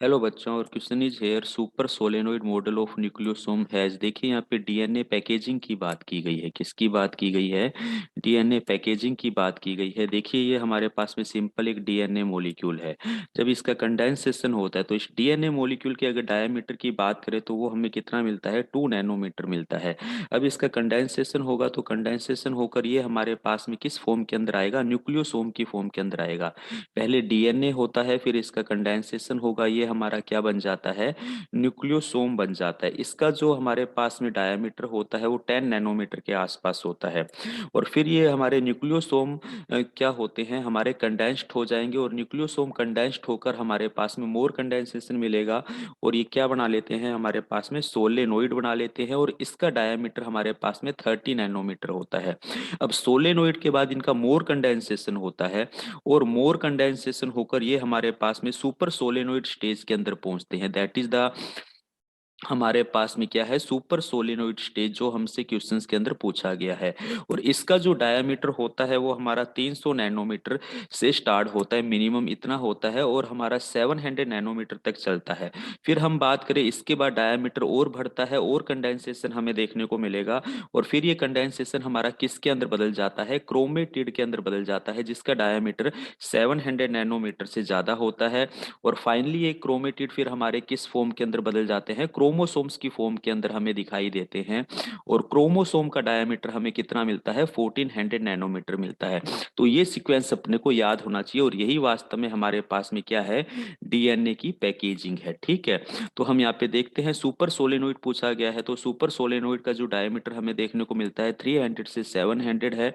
Hello बच्चों, और question is here super solenoid model of nucleosome has. देखिए यहाँ पे डीएनए पैकेजिंग की बात की गई है। किसकी बात की गई है? डीएनए पैकेजिंग की बात की गई है। देखिए ये हमारे पास में सिंपल एक डीएनए मॉलिक्यूल है। जब इसका कंडेंसेशन होता है तो इस डीएनए मॉलिक्यूल के अगर डायमीटर की बात करें तो वो हमें कितना मिलता है? 2 नैनोमीटर मिलता है। अब इसका कंडेंसेशन होगा तो कंडेंसेशन होकर ये हमारे पास में किस फॉर्म के अंदर आएगा? न्यूक्लियोसोम की फॉर्म के अंदर आएगा। पहले डीएनए होता है, फिर इसका कंडेंसेशन होगा, ये हमारा क्या बन जाता है? न्यूक्लियोसोम बन जाता है। इसका जो हमारे पास में डायमीटर होता है वो 10 नैनोमीटर के आसपास होता है। और फिर ये हमारे न्यूक्लियोसोम क्या होते हैं? हमारे कंडेंस्ड हो जाएंगे, और न्यूक्लियोसोम कंडेंस्ड होकर हमारे पास में मोर कंडेंसेशन मिलेगा। और ये क्या बना लेते हैं? हमारे पास में सोलेनोइड बना लेते हैं, और इसका डायमीटर हमारे पास में 30 नैनोमीटर होता है। अब सोलेनोइड के बाद इनका मोर कंडेंसेशन होता है, और मोर कंडेंसेशन होकर ये हमारे पास में सुपर सोलेनोइड स्टेज के अंदर पहुंचते हैं। दैट इज द हमारे पास में क्या है? सुपर सोलेनोइड स्टेज, जो हमसे क्वेश्चंस के अंदर पूछा गया है। और इसका जो डायमीटर होता है वो हमारा 300 नैनोमीटर से स्टार्ट होता है, मिनिमम इतना होता है, और हमारा 700 नैनोमीटर तक चलता है। फिर हम बात करें, इसके बाद डायमीटर और बढ़ता है, और कंडेंसेशन हमें देखने को मिलेगा। और फिर ये कंडेंसेशन हमारा किसके अंदर बदल जाता है? क्रोमेटिड के अंदर बदल जाता है, जिसका डायमीटर 700 नैनोमीटर से ज्यादा होता है। और फाइनली ये क्रोमेटिड फिर हमारे किस फॉर्म के अंदर बदल जाते हैं? क्रोमोसोम्स की फॉर्म के अंदर हमें दिखाई देते हैं। और क्रोमोसोम का डायमीटर हमें कितना मिलता है? 1400 नैनोमीटर मिलता है। तो ये सीक्वेंस अपने को याद होना चाहिए, और यही वास्तव में हमारे पास में क्या है? डीएनए की पैकेजिंग है। ठीक है, तो हम यहाँ पे देखते हैं सुपर सोलेनोइड पूछा गया है, तो सुपर सोलेनोइड का जो डायमीटर हमें देखने को मिलता है 300 से 700 है।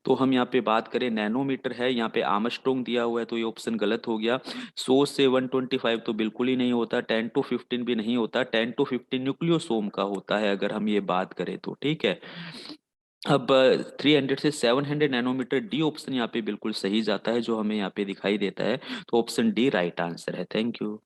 तो हम यहाँ पे बात करें नैनोमीटर है, यहाँ पे आर्मस्ट्रॉन्ग दिया हुआ है, तो ये ऑप्शन गलत हो गया। 100 से 125 तो बिल्कुल ही नहीं होता, 10 to 15 भी नहीं होता, 10 to 15 न्यूक्लियोसोम का होता है अगर हम ये बात करें तो। ठीक है, अब 300 से 700 नैनोमीटर डी ऑप्शन यहाँ पे बिल्कुल सही जाता है, जो हमें यहाँ पे दिखाई देता है। तो ऑप्शन डी राइट आंसर है। Thank you.